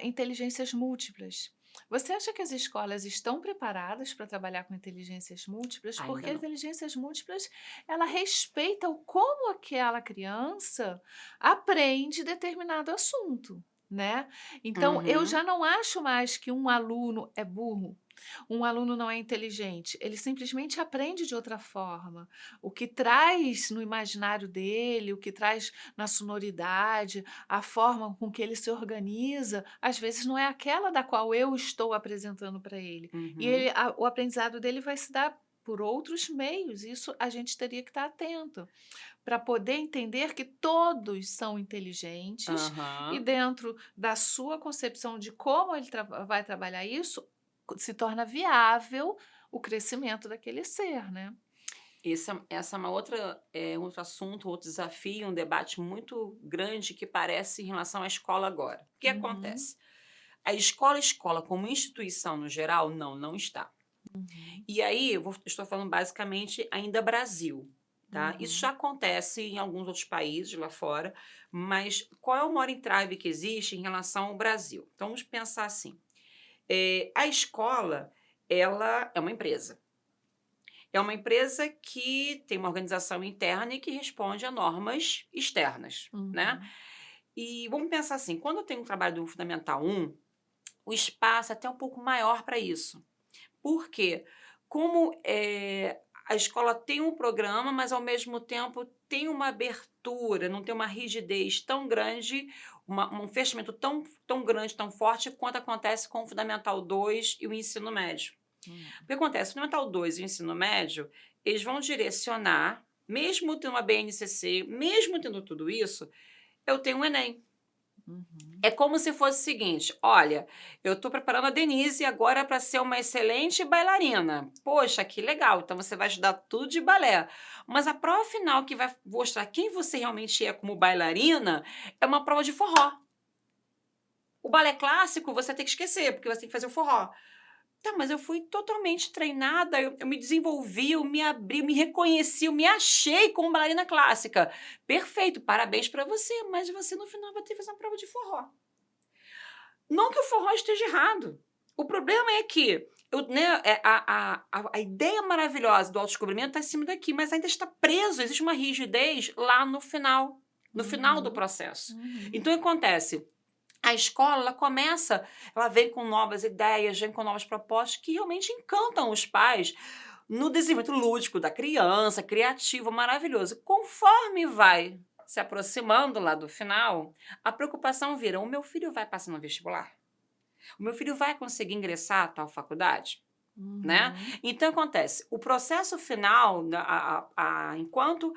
inteligências múltiplas. Você acha que as escolas estão preparadas para trabalhar com inteligências múltiplas? Ainda Porque não. inteligências múltiplas, ela respeita o como aquela criança aprende determinado assunto, né? Então, eu Uhum. já não acho mais que um aluno é burro, um aluno não é inteligente, ele simplesmente aprende de outra forma. O que traz no imaginário dele, o que traz na sonoridade, a forma com que ele se organiza, às vezes não é aquela da qual eu estou apresentando para ele. E Uhum. o aprendizado dele vai se dar por outros meios. Isso a gente teria que estar atento para poder entender que todos são inteligentes e Aham. dentro da sua concepção de como ele vai trabalhar isso, se torna viável o crescimento daquele ser, né? Essa é uma um outro assunto, outro desafio, um debate muito grande que parece em relação à escola agora. O que Uhum. acontece? A escola como instituição no geral, não está. E aí, estou falando basicamente ainda Brasil, tá? Isso já acontece em alguns outros países lá fora, mas qual é o maior entrave que existe em relação ao Brasil? Então, vamos pensar assim. A escola, ela é uma empresa. É uma empresa que tem uma organização interna e que responde a normas externas, né? E vamos pensar assim, quando eu tenho um trabalho do Fundamental 1, o espaço é até um pouco maior para isso. Por quê? Como a escola tem um programa, mas ao mesmo tempo tem uma abertura, não tem uma rigidez tão grande, um fechamento tão grande, tão forte, quanto acontece com o Fundamental 2 e o ensino médio. O que acontece? O Fundamental 2 e o ensino médio, eles vão direcionar, mesmo tendo uma BNCC, mesmo tendo tudo isso, eu tenho um Enem. É como se fosse o seguinte, olha, eu estou preparando a Denise agora para ser uma excelente bailarina. Poxa, que legal, então você vai estudar tudo de balé. Mas a prova final que vai mostrar quem você realmente é como bailarina é uma prova de forró. O balé clássico você tem que esquecer, porque você tem que fazer o forró. Tá, mas eu fui totalmente treinada, eu me desenvolvi, eu me abri, eu me reconheci, eu me achei como bailarina clássica. Perfeito, parabéns para você, mas você no final vai ter que fazer uma prova de forró. Não que o forró esteja errado. O problema é que a ideia maravilhosa do autodescobrimento está em cima daqui, mas ainda está preso, existe uma rigidez lá no final do processo. Então, o que acontece? A escola, ela vem com novas ideias, vem com novas propostas que realmente encantam os pais no desenvolvimento lúdico da criança, criativo, maravilhoso. Conforme vai se aproximando lá do final, a preocupação vira, o meu filho vai passar no vestibular? O meu filho vai conseguir ingressar a tal faculdade? Né? Então, acontece, o processo final, enquanto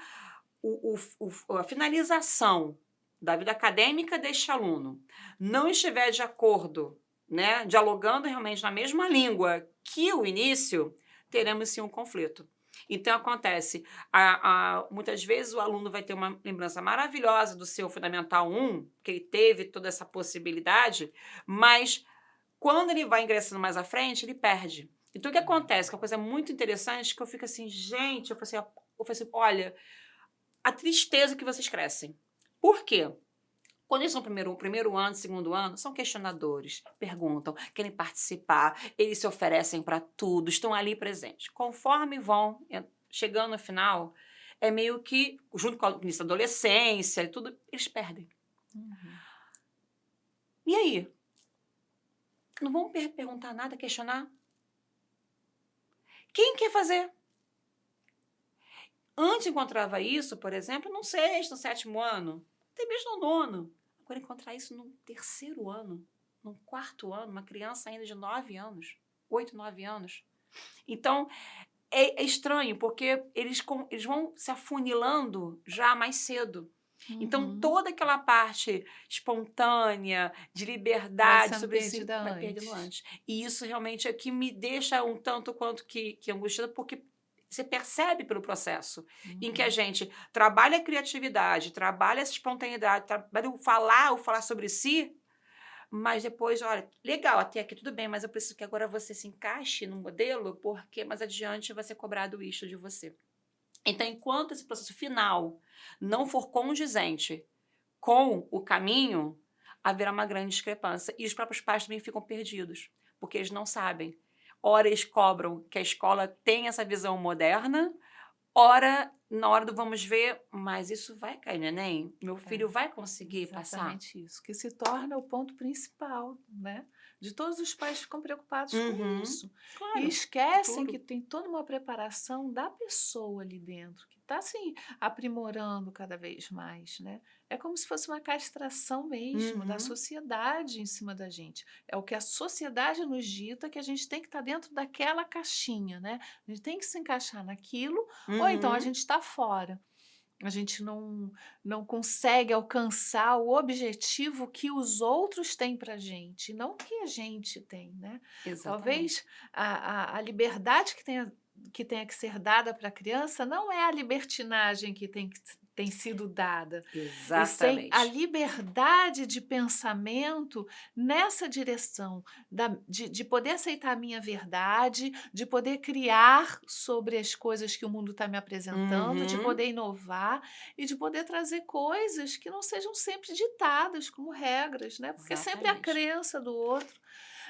a finalização da vida acadêmica deste aluno não estiver de acordo, né, dialogando realmente na mesma língua que o início, teremos sim um conflito. Então, acontece, muitas vezes o aluno vai ter uma lembrança maravilhosa do seu Fundamental 1, que ele teve toda essa possibilidade, mas quando ele vai ingressando mais à frente, ele perde. Então, o que acontece? Que é uma coisa muito interessante, que eu fico assim, gente, eu falei assim, olha, a tristeza que vocês crescem. Por quê? Quando eles são primeiro ano, segundo ano, são questionadores, perguntam, querem participar, eles se oferecem para tudo, estão ali presentes. Conforme vão chegando no final, é meio que, junto com o início da adolescência e tudo, eles perdem. E aí? Não vão perguntar nada, questionar? Quem quer fazer? Antes encontrava isso, por exemplo, no 6º, no 7º ano, até mesmo no 9º. Agora encontrar isso no 3º ano, no 4º ano, uma criança ainda de 9 anos, 8, 9 anos. Então, é estranho, porque eles vão se afunilando já mais cedo. Então, toda aquela parte espontânea, de liberdade sobre si, vai perdendo antes. E isso realmente é que me deixa um tanto quanto que angustiada, porque você percebe pelo processo em que a gente trabalha a criatividade, trabalha essa espontaneidade, trabalha o falar sobre si, mas depois, olha, legal, até aqui tudo bem, mas eu preciso que agora você se encaixe no modelo, porque mais adiante vai ser cobrado isso de você. Então, enquanto esse processo final não for condizente com o caminho, haverá uma grande discrepância. E os próprios pais também ficam perdidos, porque eles não sabem. Ora, eles cobram que a escola tem essa visão moderna, ora, na hora do vamos ver, mas isso vai cair no Enem? Meu filho vai conseguir passar? Exatamente isso, que se torna o ponto principal, né? De todos os pais ficam preocupados com isso. Claro, E esquecem tudo. que tem toda uma preparação da pessoa ali dentro, que está se aprimorando cada vez mais, né? É como se fosse uma castração mesmo da sociedade em cima da gente. É o que a sociedade nos dita, que a gente tem que estar dentro daquela caixinha, né? A gente tem que se encaixar naquilo, ou então a gente está fora. A gente não consegue alcançar o objetivo que os outros têm para a gente, não o que a gente tem, né? Exatamente. Talvez a liberdade que tenha que ser dada para a criança não é a libertinagem que tem sido dada. Exatamente. E sem a liberdade de pensamento nessa direção, de poder aceitar a minha verdade, de poder criar sobre as coisas que o mundo está me apresentando, de poder inovar e de poder trazer coisas que não sejam sempre ditadas como regras, né? Porque sempre a crença do outro,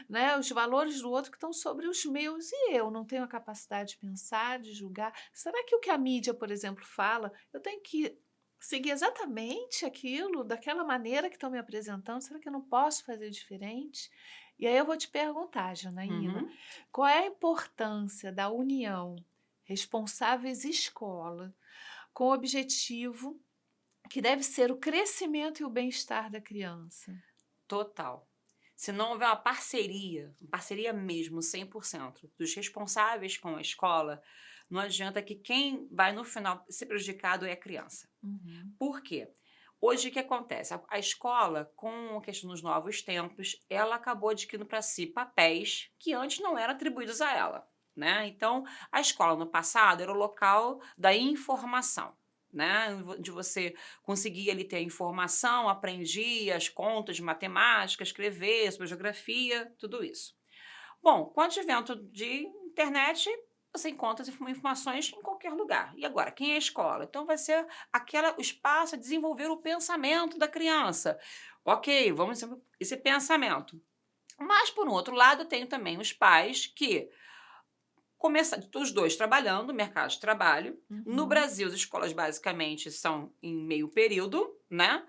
né? Os valores do outro que estão sobre os meus, e eu não tenho a capacidade de pensar, de julgar. Será que o que a mídia, por exemplo, fala, eu tenho que seguir exatamente aquilo, daquela maneira que estão me apresentando? Será que eu não posso fazer diferente? E aí eu vou te perguntar, Janaína, qual é a importância da união responsáveis escola com o objetivo que deve ser o crescimento e o bem-estar da criança? Total. Se não houver uma parceria mesmo, 100%, dos responsáveis com a escola, não adianta, que quem vai no final ser prejudicado é a criança. Por quê? Hoje, o que acontece? A escola, com a questão dos novos tempos, ela acabou adquirindo para si papéis que antes não eram atribuídos a ela, né? Então, a escola no passado era o local da informação, né? De você conseguir ali ter a informação, aprendia as contas de matemática, escrever sobre geografia, tudo isso. Bom, com o advento de internet, você encontra as informações em qualquer lugar. E agora, quem é a escola? Então, vai ser o espaço a desenvolver o pensamento da criança. Ok, vamos esse pensamento. Mas, por um outro lado, tenho também os pais que os dois trabalhando no mercado de trabalho. No Brasil, as escolas basicamente são em meio período, né?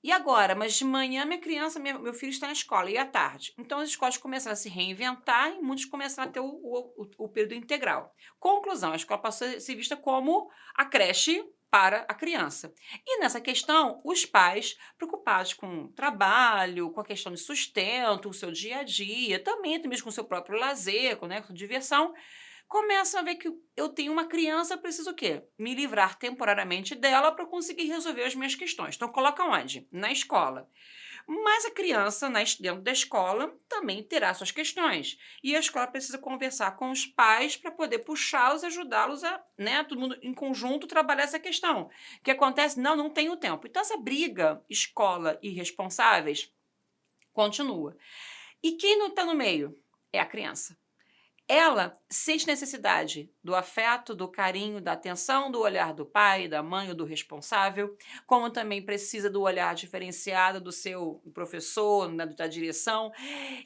E agora? Mas de manhã meu filho está na escola, e à tarde? Então, as escolas começaram a se reinventar e muitos começaram a ter o período integral. Conclusão, a escola passou a ser vista como a creche para a criança. E nessa questão, os pais, preocupados com o trabalho, com a questão de sustento, o seu dia a dia, também mesmo com o seu próprio lazer, com diversão, começam a ver que eu tenho uma criança, eu preciso o quê? Me livrar temporariamente dela para conseguir resolver as minhas questões. Então, coloca onde? Na escola. Mas a criança, dentro da escola, também terá suas questões. E a escola precisa conversar com os pais para poder puxá-los, ajudá-los a, né, todo mundo em conjunto, trabalhar essa questão. O que acontece? Não tenho tempo. Então, essa briga, escola e responsáveis, continua. E quem não está no meio? É a criança. Ela sente necessidade do afeto, do carinho, da atenção, do olhar do pai, da mãe ou do responsável, como também precisa do olhar diferenciado do seu professor, né, da direção,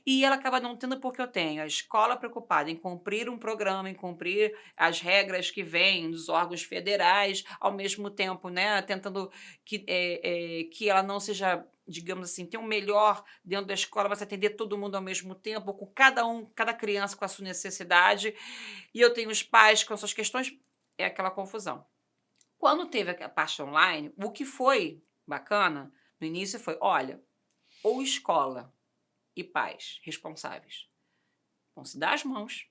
e ela acaba não tendo porque eu tenho a escola preocupada em cumprir um programa, em cumprir as regras que vêm dos órgãos federais, ao mesmo tempo, né, tentando que ela não seja, digamos assim, ter um melhor dentro da escola, mas atender todo mundo ao mesmo tempo, com cada criança com a sua necessidade, e eu tenho os pais com suas questões, é aquela confusão. Quando teve a parte online, o que foi bacana no início foi, olha, ou escola e pais responsáveis vão se dar as mãos,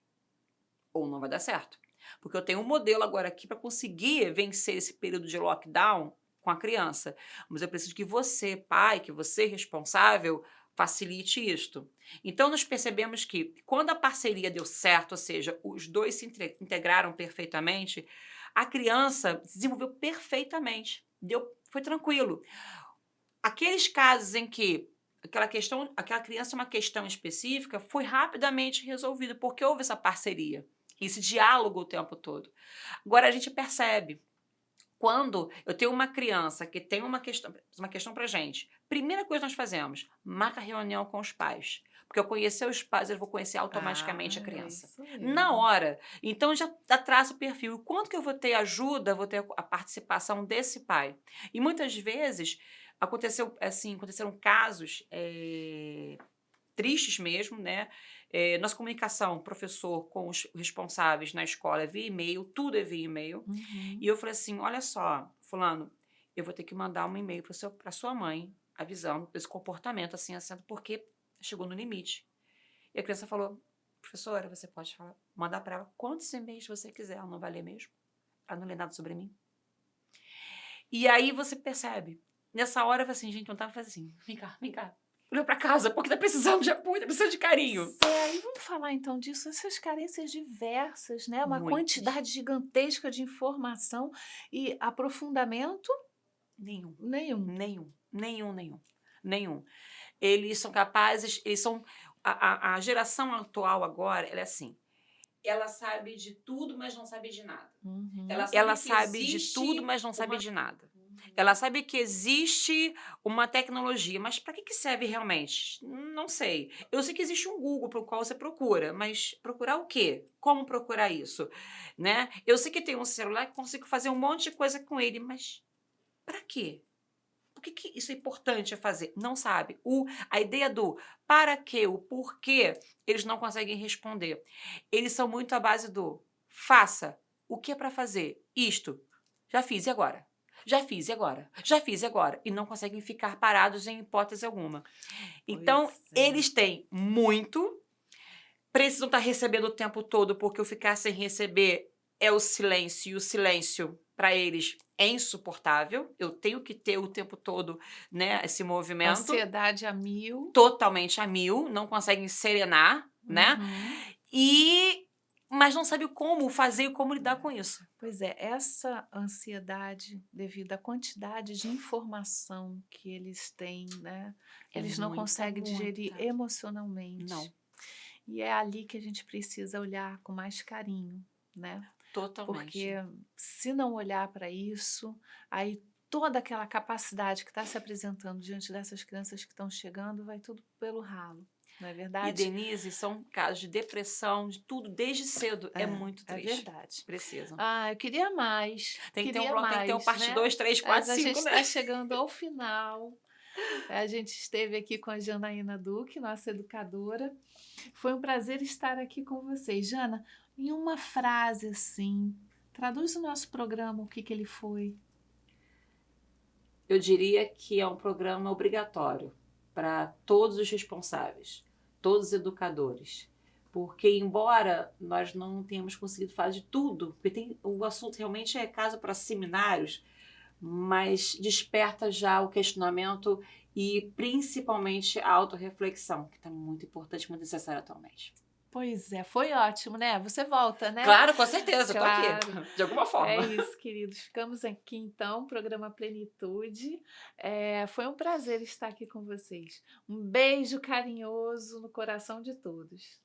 ou não vai dar certo. Porque eu tenho um modelo agora aqui para conseguir vencer esse período de lockdown com a criança. Mas eu preciso que você, pai, que você, responsável, facilite isto. Então, nós percebemos que quando a parceria deu certo, ou seja, os dois se integraram perfeitamente, a criança se desenvolveu perfeitamente. Foi tranquilo. Aqueles casos em que aquela criança é uma questão específica, foi rapidamente resolvido, porque houve essa parceria, esse diálogo o tempo todo. Agora a gente percebe, quando eu tenho uma criança que tem uma questão pra gente, primeira coisa que nós fazemos, marca reunião com os pais. Porque eu conhecer os pais, eu vou conhecer automaticamente a criança. Isso mesmo. Na hora. Então, já traço o perfil. Quanto que eu vou ter ajuda, vou ter a participação desse pai. E muitas vezes, aconteceram casos tristes mesmo, né? Nossa comunicação, professor com os responsáveis na escola é via e-mail, tudo é via e-mail. Uhum. E eu falei assim, olha só, fulano, eu vou ter que mandar um e-mail para sua mãe, avisando desse comportamento assim, porque chegou no limite. E a criança falou, professora, você pode mandar para ela quantos e-mails você quiser, ela não vai ler mesmo. Ela não lê nada sobre mim. E aí você percebe. Nessa hora eu falei assim, gente, não tava fazendo assim, vem cá. Olha pra casa, porque tá precisando de apoio, tá precisando de carinho. E vamos falar então disso, essas carências diversas, né? Uma Muitas. quantidade gigantesca de informação e aprofundamento Nenhum. Eles são capazes, a geração atual agora, ela é assim, ela sabe de tudo, mas não sabe de nada. Uhum. Ela sabe de tudo, mas não sabe de nada. Ela sabe que existe uma tecnologia, mas para que serve realmente? Não sei. Eu sei que existe um Google para o qual você procura, mas procurar o quê? Como procurar isso? Né? Eu sei que tem um celular que consigo fazer um monte de coisa com ele, mas para quê? Por que isso é importante a fazer? Não sabe. A ideia do para quê, o porquê, eles não conseguem responder. Eles são muito à base do faça. O que é para fazer? Isto. Já fiz, e agora? Já fiz, e agora? Já fiz, e agora? E não conseguem ficar parados em hipótese alguma. Então, eles têm muito, precisam estar recebendo o tempo todo, porque o ficar sem receber é o silêncio, e o silêncio, para eles, é insuportável. Eu tenho que ter o tempo todo, né, esse movimento. Ansiedade a 1000. Totalmente a 1000, não conseguem serenar, né? Mas não sabe como fazer e como lidar com isso. Pois é, essa ansiedade devido à quantidade de informação que eles têm, né? Eles não conseguem digerir emocionalmente. Não. E é ali que a gente precisa olhar com mais carinho, né? Totalmente. Porque se não olhar para isso, aí toda aquela capacidade que está se apresentando diante dessas crianças que estão chegando vai tudo pelo ralo. Não é verdade? E, Denise, são casos de depressão, de tudo, desde cedo. É muito triste. É verdade. Precisam. Eu queria mais. Tem que ter um parte 2, 3, 4, 5, Mas a gente né? está chegando ao final. A gente esteve aqui com a Janaína Duque, nossa educadora. Foi um prazer estar aqui com vocês. Jana, em uma frase assim, traduz o nosso programa, o que ele foi. Eu diria que é um programa obrigatório para todos os responsáveis, todos os educadores, Porque, embora nós não tenhamos conseguido falar de tudo, porque o assunto realmente é caso para seminários, mas desperta já o questionamento e principalmente a autorreflexão, que está muito importante, muito necessária atualmente. Pois é, foi ótimo, né? Você volta, né? Claro, com certeza, Claro. eu tô aqui, de alguma forma. É isso, queridos. Ficamos aqui então, programa Plenitude. Foi um prazer estar aqui com vocês. Um beijo carinhoso no coração de todos.